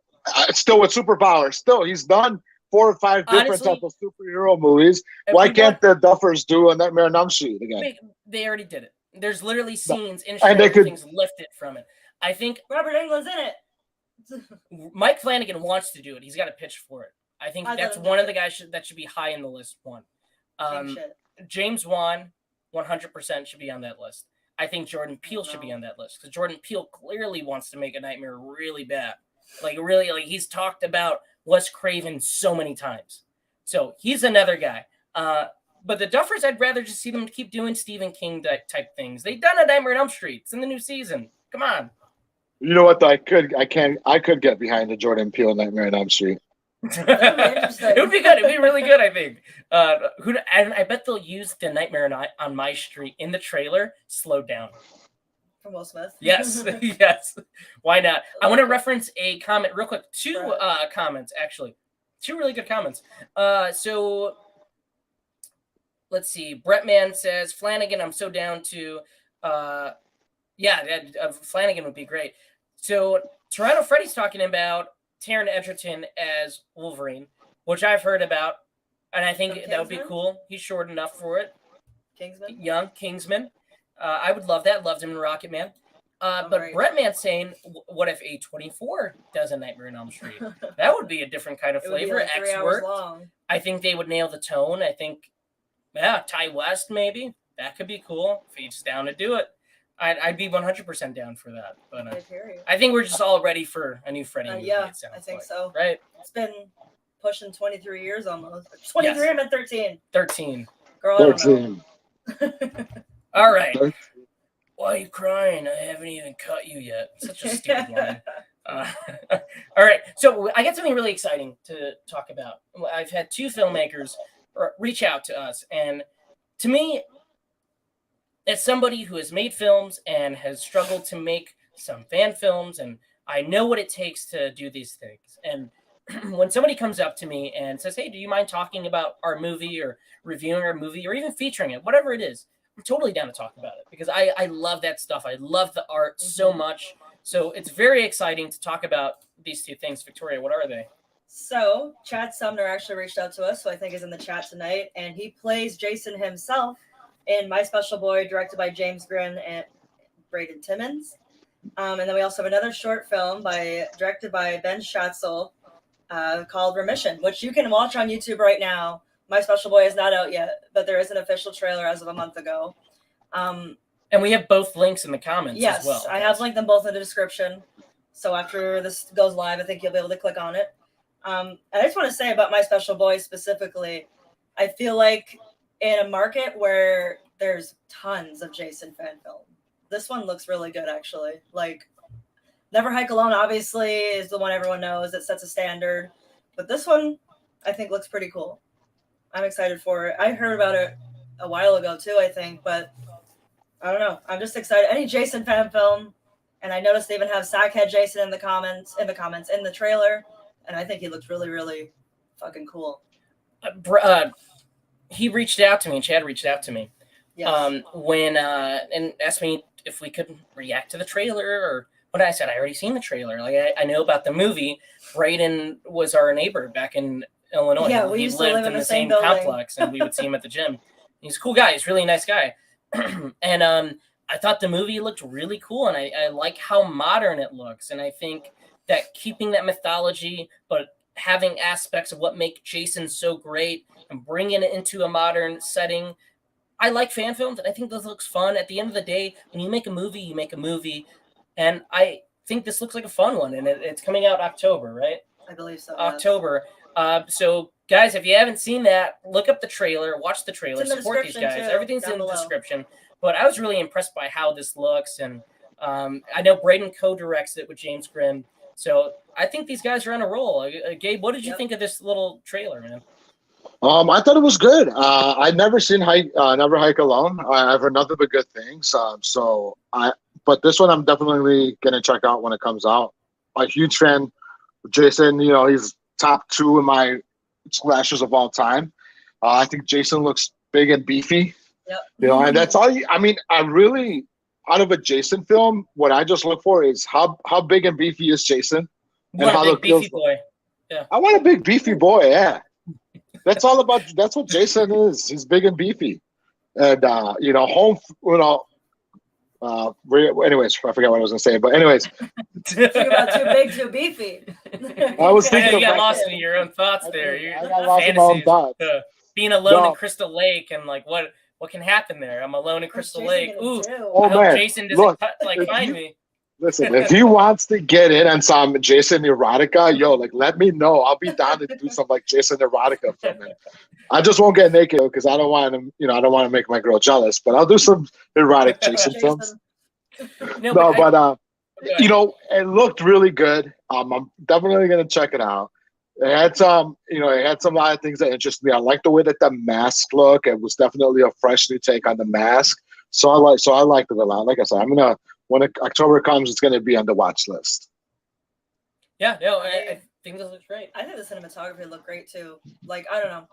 Still with superpowers. Still, he's done 4 or 5 different types of superhero movies. Why can't the Duffers do a Nightmare on Elm Street again? They already did it. There's literally scenes in things lifted from it. I think Robert Englund's in it. Mike Flanagan wants to do it. He's got a pitch for it. I think that's one of the guys that should be high in the list. James Wan, 100% should be on that list. I think Jordan Peele should be on that list because Jordan Peele clearly wants to make a Nightmare really bad. He's talked about Wes Craven so many times. So he's another guy. But the Duffers, I'd rather just see them keep doing Stephen King type things. They've done a Nightmare on Elm Street. It's in the new season. Come on. You know what? I could get behind the Jordan Peele Nightmare on Elm Street. It would be good. It'd be really good, I think. And I bet they'll use the Nightmare on My Street in the trailer slowed down. From Will Smith? Yes. Yes. Why not? I want to reference a comment real quick. 2 comments, actually. 2 really good comments. So let's see. Brettman says Flanagan. I'm so down to. Flanagan would be great. So Toronto Freddy's talking about Taron Egerton as Wolverine, which I've heard about, and I think that would be cool. He's short enough for it. Kingsman? Young Kingsman. I would love that. Loved him in Rocket Man. But Brettman's saying, what if A24 does a Nightmare on Elm Street? That would be a different kind of flavor. Like 3 hours long. I think they would nail the tone. I think, Ty West maybe. That could be cool if he's down to do it. I'd be 100% down for that. But I think we're just all ready for a new Freddy movie. Yeah, I think so. Right? It's been pushing 23 years almost. 23, yes. I'm at 13. 13. Girl, 13. All right. 13. Why are you crying? I haven't even cut you yet. Such a stupid line. All right. So I got something really exciting to talk about. I've had 2 filmmakers reach out to us. And to me, as somebody who has made films and has struggled to make some fan films, and I know what it takes to do these things. And when somebody comes up to me and says, hey, do you mind talking about our movie or reviewing our movie or even featuring it, whatever it is, I'm totally down to talk about it because I love that stuff. I love the art so much. So it's very exciting to talk about these 2 things. Victoria, what are they? So Chad Sumner actually reached out to us, who I think is in the chat tonight, and he plays Jason himself in My Special Boy, directed by James Grin and Braden Timmons. And then we also have another short film directed by Ben Schatzel called Remission, which you can watch on YouTube right now. My Special Boy is not out yet, but there is an official trailer as of a month ago. And we have both links in the comments as well. Yes, I have linked them both in the description. So after this goes live, I think you'll be able to click on it. And I just want to say about My Special Boy specifically, I feel like in a market where there's tons of Jason fan film, this one looks really good, actually. Like, Never Hike Alone, obviously, is the one everyone knows. It sets a standard. But this one, I think, looks pretty cool. I'm excited for it. I heard about it a while ago, too, I think. But I don't know. I'm just excited. Any Jason fan film. And I noticed they even have Sackhead Jason in the trailer. And I think he looks really, really fucking cool. He reached out to me, and Chad reached out to me. Yes. And asked me if we could react to the trailer, or what I said. I already seen the trailer. Like I know about the movie. Braden was our neighbor back in Illinois. Yeah, we used to live in the same complex, and we would see him at the gym. He's a cool guy. He's a really nice guy. And I thought the movie looked really cool, and I like how modern it looks. And I think that keeping that mythology, but having aspects of what make Jason so great and bringing it into a modern setting. I like fan films, and I think this looks fun. At the end of the day, when you make a movie, you make a movie. And I think this looks like a fun one, and it's coming out October, right? I believe so. October. Yes. So, guys, if you haven't seen that, look up the trailer, watch the trailer, support these guys. Too, everything's in the description. But I was really impressed by how this looks, and I know Braden co-directs it with James Grin. So I think these guys are on a roll. Gabe, what did you think of this little trailer, man? I thought it was good. I'd never seen Never Hike Alone. I've heard nothing but good things. But this one I'm definitely gonna check out when it comes out. I'm a huge fan of Jason. You know, he's top 2 in my slashers of all time. I think Jason looks big and beefy. Yep. You know, and that's all. I really, out of a Jason film, what I just look for is how big and beefy is Jason, and how the beefy boy. Yeah, I want a big beefy boy. Yeah, that's all about. That's what Jason is. He's big and beefy, and anyways, I forgot what I was gonna say, but anyways, think about too big, too beefy. I was thinking you got lost in your own thoughts there. I got lost in my own thoughts. Being alone in Crystal Lake and like what can happen there? I'm alone in Crystal Lake. Ooh, I hope Jason doesn't find me. Listen, if he wants to get in on some Jason erotica, let me know. I'll be down to do some Jason erotica filming. I just won't get naked because I don't want to, I don't want to make my girl jealous. But I'll do some erotic Jason films. But it looked really good. I'm definitely gonna check it out. It had some, a lot of things that interest me. I like the way that the mask look. It was definitely a fresh new take on the mask. So I liked it a lot. Like I said, when October comes, it's gonna be on the watch list. Yeah, no, I think this looks great. I think the cinematography looked great too. I don't know.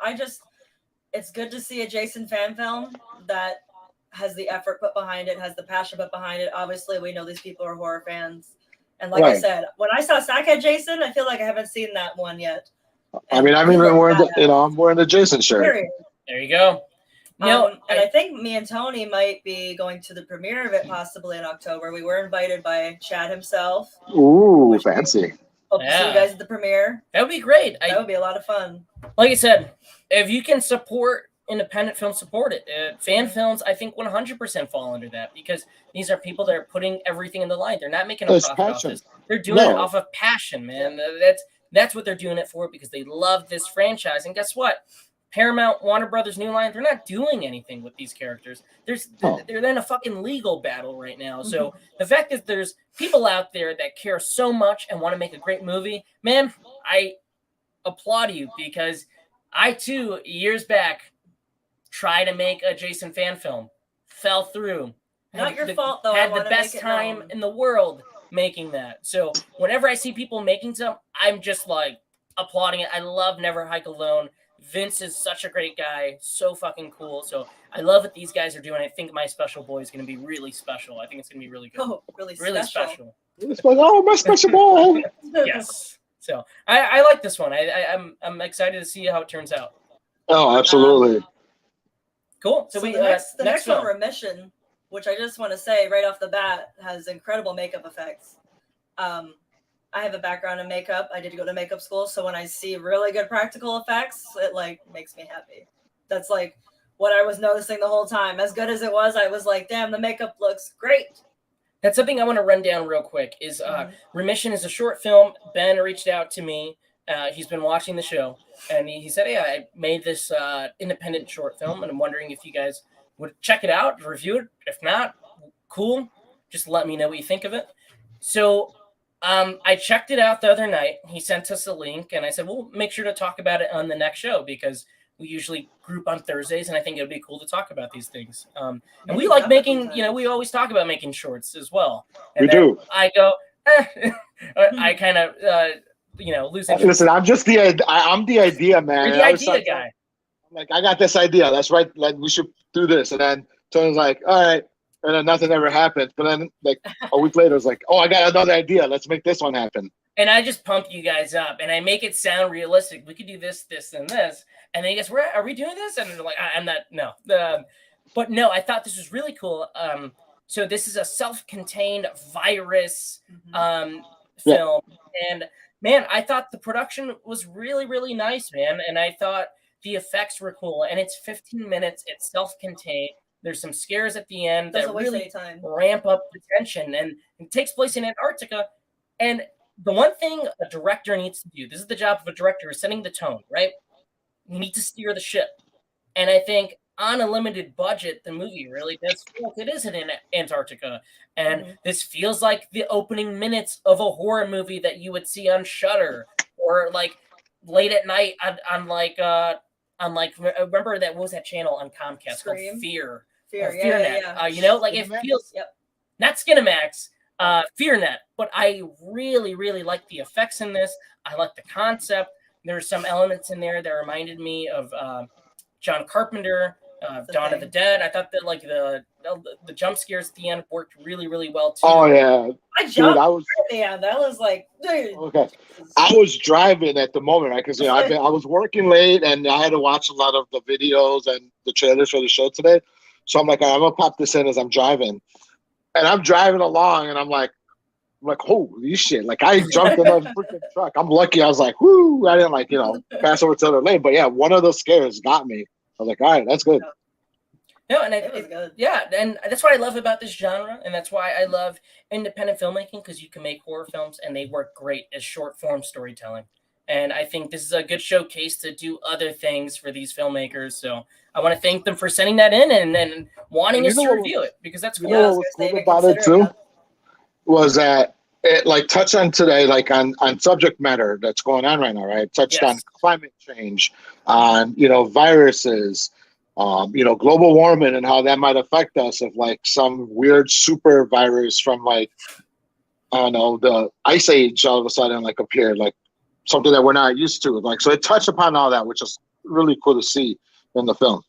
it's good to see a Jason fan film that has the effort put behind it, has the passion put behind it. Obviously, we know these people are horror fans. And like I said, when I saw Sackhead Jason, I feel like I haven't seen that one yet. I mean, I'm even wearing I'm wearing the Jason shirt. Period. There you go. And I think me and Tony might be going to the premiere of it possibly in October. We were invited by Chad himself. Ooh, fancy. Hope to see you guys at the premiere. That would be great. That would be a lot of fun. Like I said, if you can support independent film, support it. Fan films, I think 100% fall under that because these are people that are putting everything in the line. They're not making a profit off this. They're doing it off of passion, man. That's what they're doing it for because they love this franchise. And guess what? Paramount, Warner Brothers, New Line, they're not doing anything with these characters. They're in a fucking legal battle right now. So the fact that there's people out there that care so much and want to make a great movie, man, I applaud you because I too, years back, tried to make a Jason fan film, fell through. Not your fault though. Had the best time in the world making that. So whenever I see people making some, I'm just like applauding it. I love Never Hike Alone. Vince is such a great guy, so fucking cool. So I love what these guys are doing. I think My Special Boy is going to be really special. I think it's going to be really good. Oh, really special. Oh, my special boy. Yes. So I like this one. I'm excited to see how it turns out. Oh, absolutely. Cool. So the next one, Remission, which I just want to say right off the bat, has incredible makeup effects. I have a background in makeup. I did go to makeup school, so when I see really good practical effects, it like makes me happy. That's like what I was noticing the whole time. As good as it was, I was like, damn, the makeup looks great. That's something I want to run down real quick. Is Remission is a short film. Ben reached out to me. He's been watching the show, and he said, hey, I made this independent short film, and I'm wondering if you guys would check it out, review it. If not, cool. Just let me know what you think of it. So I checked it out the other night. He sent us a link, and I said, we'll make sure to talk about it on the next show because we usually group on Thursdays, and I think it would be cool to talk about these things. And we like making, we always talk about making shorts as well. And we do. I go, I kind of, lose interest. Listen, I'm the idea man. You're the idea guy. I'm like, I got this idea. That's right. Like, we should do this. And then Tony's like, all right. And then nothing ever happens. But then, like, a week later, it's like, oh, I got another idea. Let's make this one happen. And I just pump you guys up, and I make it sound realistic. We could do this, this, and this. And then you guys, are we doing this? And they're like, I'm not, no. But no, I thought this was really cool. So this is a self-contained virus film. And, man, I thought the production was really, really nice, man. And I thought the effects were cool. And it's 15 minutes. It's self-contained. There's some scares at the end that really ramp up the tension. And it takes place in Antarctica. And the one thing a director needs to do, this is the job of a director, is setting the tone, right? You need to steer the ship. And I think on a limited budget, the movie really does feel like it is in Antarctica. And this feels like the opening minutes of a horror movie that you would see on Shudder or like late at night on remember that, what was that channel on Comcast called Fear? FearNet. It feels not Skinamax, FearNet. But I really, really like the effects in this. I like the concept. There's some elements in there that reminded me of John Carpenter, Dawn of the Dead. I thought that like the jump scares at the end worked really, really well too. Oh yeah, I jumped at the end. That was like, dude. Okay, I was driving at the moment, right? Because I was working late and I had to watch a lot of the videos and the trailers for the show today. So I'm like, all right, I'm gonna pop this in as I'm driving, and I'm driving along, and I'm like, holy shit! Like I jumped in a freaking truck. I'm lucky. I was like, whoo! I didn't pass over to the other lane. But yeah, one of those scares got me. I was like, all right, that's good. No, and it was good. Yeah, and that's what I love about this genre, and that's why I love independent filmmaking because you can make horror films and they work great as short form storytelling. And I think this is a good showcase to do other things for these filmmakers. So I want to thank them for sending that in and wanting us to review it because that's cool. What was cool about it too was that it like touched on today, like on subject matter that's going on right now, right? It touched on climate change, on viruses, global warming and how that might affect us if like some weird super virus from like I don't know the ice age all of a sudden like appeared, like something that we're not used to. Like so it touched upon all that, which is really cool to see. in the film.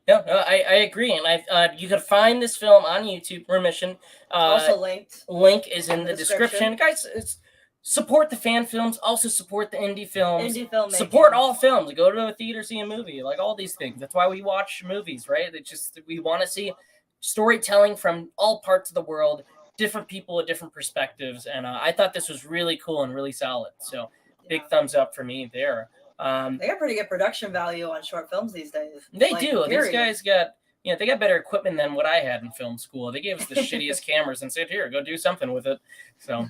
No, I agree, and you can find this film on YouTube. Remission. Also linked. Link is in the description. Guys, support the fan films. Also support the indie films. Indie filmmaking. Support all films. Go to a theater, see a movie. Like all these things. That's why we watch movies, right? It's just we want to see storytelling from all parts of the world, different people with different perspectives, and I thought this was really cool and really solid. So big thumbs up for me there. They got pretty good production value on short films these days. They do. These guys got, they got better equipment than what I had in film school. They gave us the shittiest cameras and said, "Here, go do something with it." So,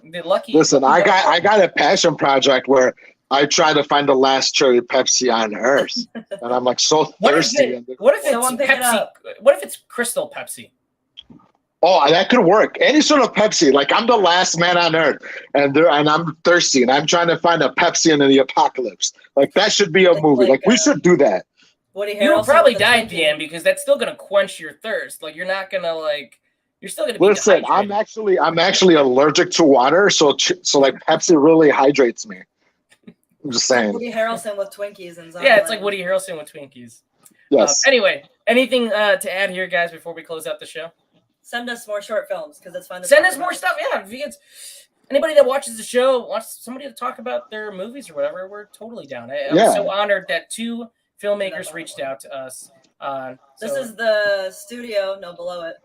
they're lucky. Listen, I got a passion project where I try to find the last cherry Pepsi on Earth, and I'm like so thirsty. What if it's Pepsi? What if it's Crystal Pepsi? Oh, that could work. Any sort of Pepsi. Like I'm the last man on Earth, and I'm thirsty, and I'm trying to find a Pepsi in the apocalypse. Like that should be a movie. Like we should do that. You'll probably die at the end because that's still gonna quench your thirst. Like you're not gonna you're still gonna be Listen, dehydrated. I'm actually allergic to water, so like Pepsi really hydrates me. I'm just saying. Woody Harrelson with Twinkies and Zombieland. Yeah, it's like Woody Harrelson with Twinkies. Yes. Anyway, anything to add here, guys, before we close out the show? Send us more short films because it's fun to send us more stuff. Yeah, if anybody that watches the show wants somebody to talk about their movies or whatever, we're totally down. I'm so honored that 2 filmmakers reached out to us. This is the studio, no, below it.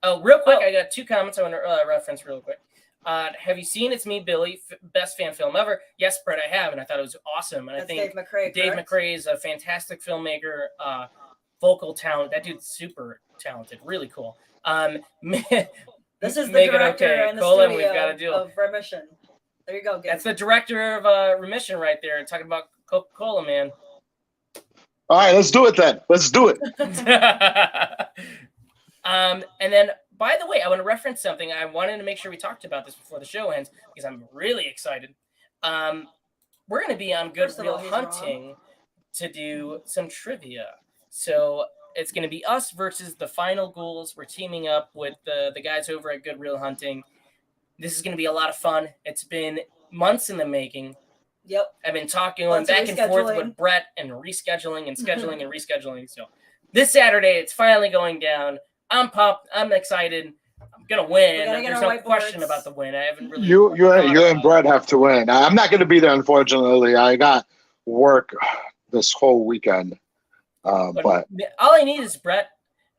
Oh, real quick, I got 2 comments I want to reference real quick. Have you seen It's Me, Billy? Best fan film ever. Yes, Brett, I have, and I thought it was awesome. And That's I think Dave McRae is a fantastic filmmaker, vocal talent. That dude's super talented, really cool. This is the director and the studio we've got to do of Remission. There you go, Gabe. That's the director of Remission right there, talking about Coca-Cola, man. All right, let's do it then. Let's do it. And then, by the way, I want to reference something. I wanted to make sure we talked about this before the show ends because I'm really excited. We're going to be on Good Real Hunting to do some trivia. So it's going to be us versus the Final Ghouls. We're teaming up with the guys over at Good Real Hunting. This is going to be a lot of fun. It's been months in the making. Yep. I've been going back and forth with Brett and rescheduling and scheduling and rescheduling. So this Saturday, it's finally going down. I'm pumped. I'm excited. I'm going to win. There's no question about the win. I haven't really. You and Brett have to win. I'm not going to be there, unfortunately. I got work this whole weekend. But all I need is Brett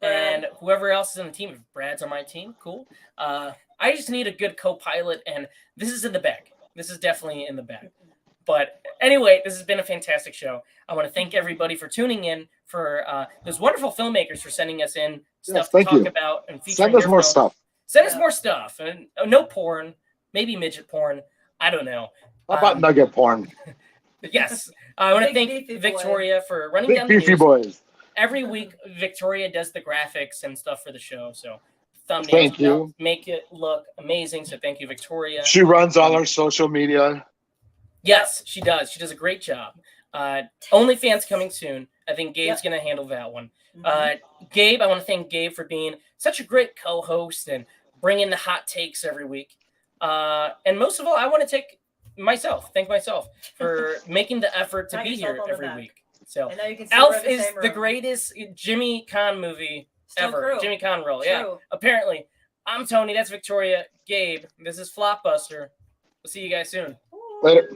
and whoever else is on the team. If Brad's on my team, cool. I just need a good co-pilot, and this is in the bag. This is definitely in the bag. But anyway, this has been a fantastic show. I want to thank everybody for tuning in, for those wonderful filmmakers for sending us in stuff to talk about and featuring. Send us more stuff. Send us more stuff. And no porn, maybe midget porn. I don't know. How about nugget porn? Yes. I want to thank Victoria for running down the beefy news. Boys. Every week, Victoria does the graphics and stuff for the show. So thumbnails. Thank you. Make it look amazing. So thank you, Victoria. She runs all our social media. Yes, she does. She does a great job. OnlyFans coming soon. I think Gabe's going to handle that one. Gabe, I want to thank Gabe for being such a great co-host and bringing the hot takes every week. And most of all, I want to thank myself for making the effort to be here every week. So Elf is the greatest Jimmy Conn movie ever. Jimmy Conn role. Yeah. Apparently. I'm Tony. That's Victoria. Gabe. This is Flopbuster. We'll see you guys soon. Later.